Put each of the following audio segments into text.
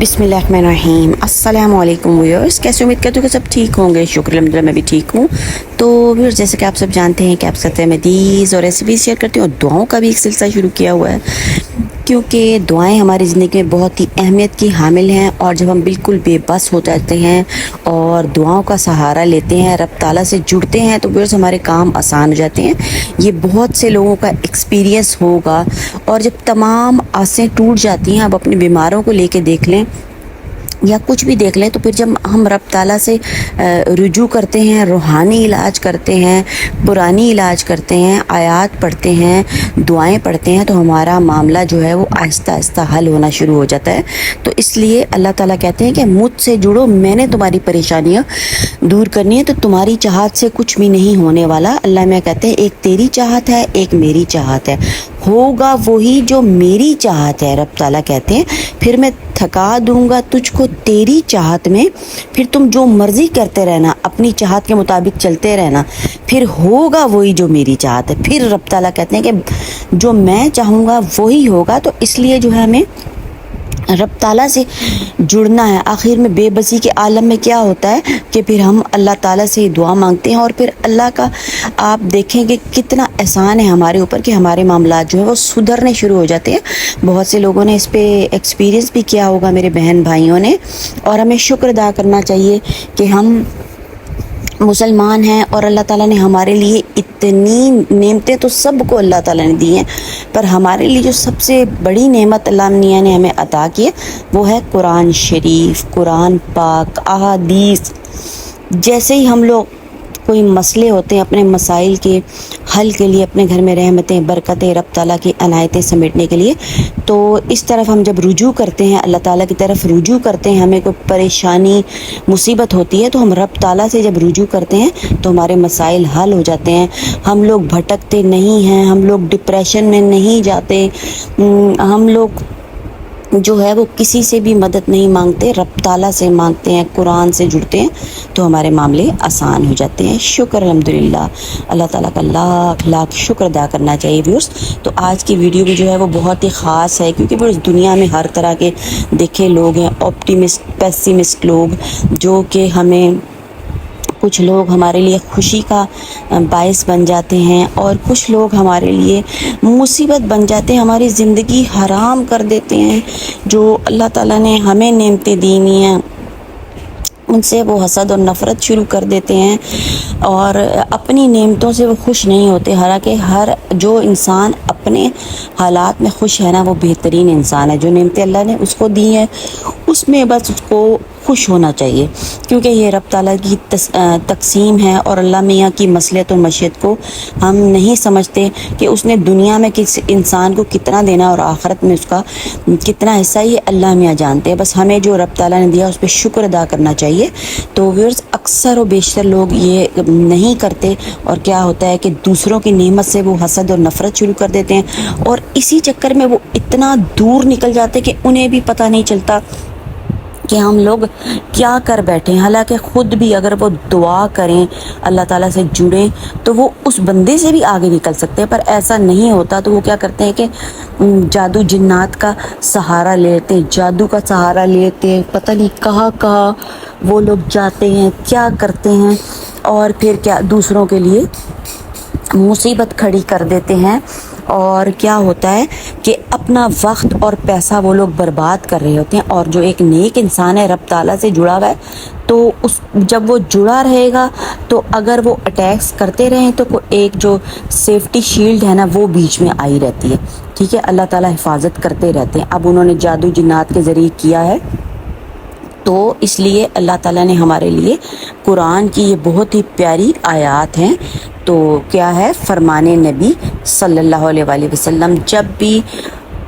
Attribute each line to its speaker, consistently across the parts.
Speaker 1: बिस्मिल्लाहिर्रहमानिर्रहीम। अस्सलाम वालेकुम व्यूअर्स, कैसे उम्मीद करती हूँ कि सब ठीक होंगे। शुक्र अल्हम्दुलिल्लाह मैं भी ठीक हूँ। तो व्यूअर्स, जैसे कि आप सब जानते हैं कि आप साथ में हदीस और रेसिपी शेयर करती हूँ और दुआओं का भी एक सिलसिला शुरू किया हुआ है, क्योंकि दुआएं हमारी ज़िंदगी में बहुत ही अहमियत की हामिल हैं। और जब हम बिल्कुल बेबस हो जाते हैं और दुआओं का सहारा लेते हैं, रब ताला से जुड़ते हैं, तो व्यूअर्स हमारे काम आसान हो जाते हैं। ये बहुत से लोगों का एक्सपीरियंस होगा। और जब तमाम आसें टूट जाती हैं, आप अपने बीमारों को लेके देख लें या कुछ भी देख लें, तो फिर जब हम रब ताला से रुजू करते हैं, रूहानी इलाज करते हैं, पुरानी इलाज करते हैं, आयात पढ़ते हैं, दुआएं पढ़ते हैं, तो हमारा मामला जो है वो आहिस्ता आहिस्ता हल होना शुरू हो जाता है। तो इसलिए अल्लाह ताला कहते हैं कि मुझसे जुड़ो, मैंने तुम्हारी परेशानियां दूर करनी है, तो तुम्हारी चाहत से कुछ भी नहीं होने वाला। अल्लाह में कहते हैं एक तेरी चाहत है, एक मेरी चाहत है, होगा वही जो मेरी चाहत है। रब ताला कहते हैं फिर मैं थका दूंगा तुझको तेरी चाहत में, फिर तुम जो मर्जी करते रहना, अपनी चाहत के मुताबिक चलते रहना, फिर होगा वही जो मेरी चाहत है। फिर रब ताला कहते हैं कि जो मैं चाहूँगा वही होगा। तो इसलिए जो है हमें रब ताला से जुड़ना है। आखिर में बेबसी के आलम में क्या होता है कि फिर हम अल्लाह ताला से दुआ मांगते हैं और फिर अल्लाह का आप देखेंगे कितना एहसान है हमारे ऊपर कि हमारे मामला जो है वो सुधरने शुरू हो जाते हैं। बहुत से लोगों ने इस पे एक्सपीरियंस भी किया होगा, मेरे बहन भाइयों ने। और हमें शुक्र अदा करना चाहिए कि हम मुसलमान हैं और अल्लाह ताला ने हमारे लिए इतनी नेमतें तो सबको अल्लाह ताला ने दी हैं, पर हमारे लिए जो सबसे बड़ी नेमत अल्लाह मियाँ ने हमें अता की है वो है कुरान शरीफ, कुरान पाक, अहादीस। जैसे ही हम लोग कोई मसले होते हैं, अपने मसाइल के हल के लिए, अपने घर में रहमतें, बरकतें, रब ताला की अनायतें समेटने के लिए, तो इस तरफ हम जब रुजू करते हैं, अल्लाह ताला की तरफ रुजू करते हैं, हमें कोई परेशानी मुसीबत होती है, तो हम रब ताला से जब रुजू करते हैं तो हमारे मसाइल हल हो जाते हैं। हम लोग भटकते नहीं हैं, हम लोग डिप्रेशन में नहीं जाते, हम लोग जो है वो किसी से भी मदद नहीं मांगते, रब ताला से मांगते हैं, कुरान से जुड़ते हैं, तो हमारे मामले आसान हो जाते हैं। शुक्र अल्हम्दुलिल्लाह, अल्लाह ताला का लाख लाख शुक्र अदा करना चाहिए व्यूअर्स। तो आज की वीडियो भी जो है वो बहुत ही ख़ास है, क्योंकि व्यूअर्स दुनिया में हर तरह के देखे लोग हैं, ऑप्टिमिस्ट, पेसिमिस्ट लोग, जो कि हमें कुछ लोग हमारे लिए खुशी का बायस बन जाते हैं और कुछ लोग हमारे लिए मुसीबत बन जाते हैं, हमारी ज़िंदगी हराम कर देते हैं। जो अल्लाह ताला ने हमें नेमतें दी हुई हैं उनसे वो हसद और नफ़रत शुरू कर देते हैं और अपनी नेमतों से वो खुश नहीं होते। हालांकि हर जो इंसान अपने हालात में खुश है ना, वो बेहतरीन इंसान है। जो नेमतें अल्लाह ने उसको दी हैं उसमें बस उसको खुश होना चाहिए, क्योंकि ये रब ताला की तकसीम है। और अल्लाह मियाँ की मसलियत और मशीयत को हम नहीं समझते कि उसने दुनिया में किस इंसान को कितना देना और आखिरत में उसका कितना हिस्सा, ये अल्लाह मियाँ जानते हैं। बस हमें जो रब ताला ने दिया उस पर शुक्र अदा करना चाहिए। तो व्यूअर्स, अक्सर और बेशतर लोग ये नहीं करते और क्या होता है कि दूसरों की नेमत से वो हसद और नफ़रत शुरू कर देते हैं और इसी चक्कर में वो इतना दूर निकल जाते हैं कि उन्हें भी पता नहीं चलता कि हम लोग क्या कर बैठे हैं। हालांकि ख़ुद भी अगर वो दुआ करें, अल्लाह ताला से जुड़ें, तो वो उस बंदे से भी आगे निकल सकते हैं, पर ऐसा नहीं होता। तो वो क्या करते हैं कि जादू जिन्नात का सहारा लेते हैं, जादू का सहारा लेते हैं, पता नहीं कहाँ कहाँ वो लोग जाते हैं, क्या करते हैं और फिर क्या दूसरों के लिए मुसीबत खड़ी कर देते हैं। और क्या होता है कि अपना वक्त और पैसा वो लोग बर्बाद कर रहे होते हैं। और जो एक नेक इंसान है, रब ताला से जुड़ा हुआ है, तो उस जब वो जुड़ा रहेगा तो अगर वो अटैक्स करते रहें तो एक जो सेफ्टी शील्ड है ना, वो बीच में आई रहती है। ठीक है, अल्लाह ताला हिफाजत करते रहते हैं। अब उन्होंने जादू जिन्नात के ज़रिए किया है, तो इसलिए अल्लाह ताला ने हमारे लिए कुरान की ये बहुत ही प्यारी आयात हैं। तो क्या है, फरमाने नबी सल्लल्लाहु अलैहि वसल्लम, जब भी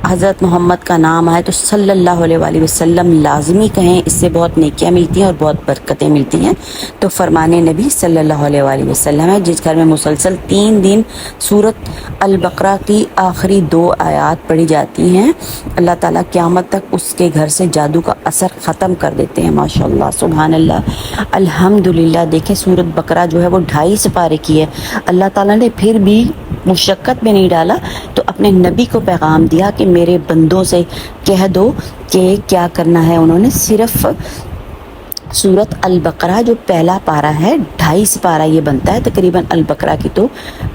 Speaker 1: हज़रत मोहम्मद का नाम आए तो सल्लल्लाहु अलैहि वसल्लम लाजमी कहें, इससे बहुत नेकियां मिलती हैं और बहुत बरकतें मिलती हैं। तो फरमाने नबी सल्लल्लाहु अलैहि वसल्लम है, जिस घर में मुसलसल 3 दिन सूरत अल बकरा की आखिरी 2 आयात पढ़ी जाती हैं, अल्लाह ताला क़यामत तक उसके घर से जादू का असर ख़त्म कर देते हैं। माशाअल्लाह, सुभान अल्लाह, अल्हम्दुलिल्लाह। देखें, सूरत बकरा जो है वो 2.5 सिपारे की है, अल्लाह ताला ने फिर भी मुशक्क़त में नहीं डाला, तो اپنے نبی کو پیغام دیا کہ میرے بندوں سے کہہ دو کہ کیا کرنا ہے. انہوں نے صرف سورت البقرہ جو پہلا پارہ ہے 2.5 سپارہ یہ بنتا ہے تقریباً البقرہ کی تو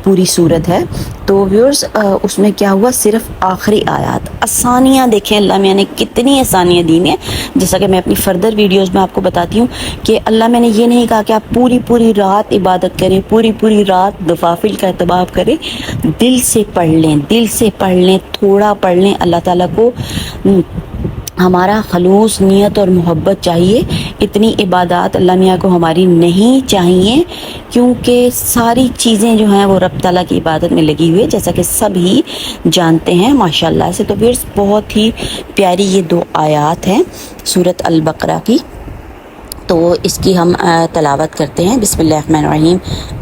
Speaker 1: پوری سورت ہے. تو ویورز اس میں کیا ہوا صرف آخری آیات آسانیاں دیکھیں اللہ میں نے کتنی آسانیاں دی ہیں. جیسا کہ میں اپنی فردر ویڈیوز میں آپ کو بتاتی ہوں کہ اللہ میں نے یہ نہیں کہا کہ آپ پوری رات عبادت کریں, پوری رات نوافل کا اہتمام کریں. دل سے پڑھ لیں تھوڑا پڑھ لیں. اللہ تعالیٰ کو ہمارا خلوص نیت اور محبت چاہیے. اتنی عبادات اللہ میاں کو ہماری نہیں چاہیے کیونکہ ساری چیزیں جو ہیں وہ رب تعالیٰ کی عبادت میں لگی ہوئی ہے جیسا کہ سب ہی جانتے ہیں ماشاءاللہ سے. تو پھر بہت ہی پیاری یہ 2 آیات ہیں سورت البقرہ کی, تو اس کی ہم تلاوت کرتے ہیں. بسم اللہ الرحمن الرحیم.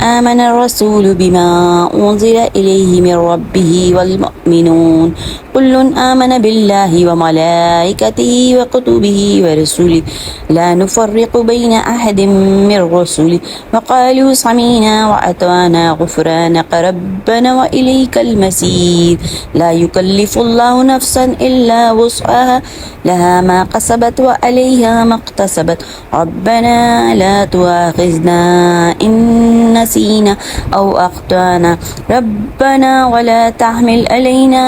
Speaker 1: آمن الرسول بما انزل الیہ من ربہ والمؤمنون كل آمن بالله وملائكته وكتبه ورسله لا نفرق بين أحد من رسله وقالوا سمعنا وأطعنا غفرانك ربنا وإليك المصير لا يكلف الله نفسا إلا وسعها لها ما كسبت وعليها ما اكتسبت ربنا لا تؤاخذنا إن نسينا أو أخطأنا ربنا ولا تحمل علينا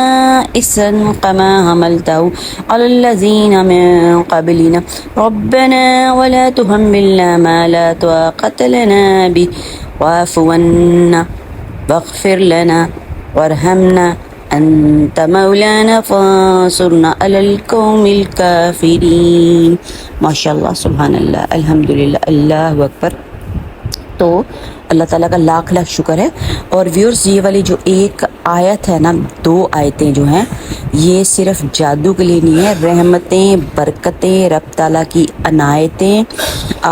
Speaker 1: كما حملته على الذين من قبلنا ربنا ولا تحملنا ما لا طاقة لنا به واعف عنا واغفر لنا وارحمنا أنت مولانا فانصرنا على القوم الكافرين. ماشاءاللہ سبحان اللہ الحمدللہ اللہ اکبر. تو اللہ تعالیٰ کا لاکھ شکر ہے. اور ویورز یہ والی جو ایک آیت ہے نا 2 آیتیں جو ہیں یہ صرف جادو کے لیے نہیں ہے, رحمتیں برکتیں رب تعالیٰ کی عنایتیں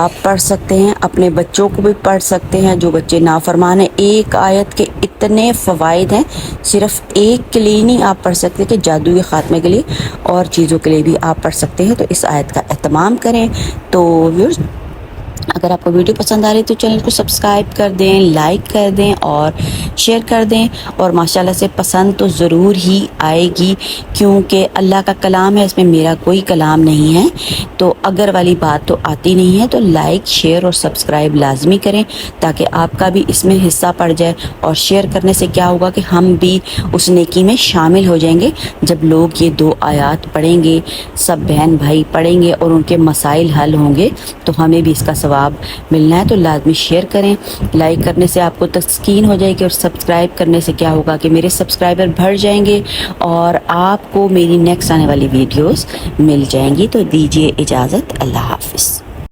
Speaker 1: آپ پڑھ سکتے ہیں. اپنے بچوں کو بھی پڑھ سکتے ہیں جو بچے نافرمان ہیں. ایک آیت کے اتنے فوائد ہیں, صرف ایک کے لیے نہیں آپ پڑھ سکتے کہ جادو کے خاتمے کے لیے اور چیزوں کے لیے بھی آپ پڑھ سکتے ہیں. تو اس آیت کا اہتمام کریں. تو ویورز اگر آپ کو ویڈیو پسند آ رہی تو چینل کو سبسکرائب کر دیں, لائک کر دیں اور شیئر کر دیں. اور ماشاءاللہ سے پسند تو ضرور ہی آئے گی کیونکہ اللہ کا کلام ہے, اس میں میرا کوئی کلام نہیں ہے. تو اگر والی بات تو آتی نہیں ہے تو لائک شیئر اور سبسکرائب لازمی کریں تاکہ آپ کا بھی اس میں حصہ پڑ جائے. اور شیئر کرنے سے کیا ہوگا کہ ہم بھی اس نیکی میں شامل ہو جائیں گے. جب لوگ یہ 2 آیات پڑھیں گے, سب بہن بھائی پڑھیں گے اور ان کے مسائل حل ہوں گے تو ہمیں بھی اس کا ثواب ملنا ہے. تو لازمی شیئر کریں. لائک کرنے سے آپ کو تسکین ہو جائے گی اور سبسکرائب کرنے سے کیا ہوگا کہ میرے سبسکرائبر بڑھ جائیں گے اور آپ کو میری نیکسٹ آنے والی ویڈیوز مل جائیں گی. تو دیجیے اجازت, اللہ حافظ.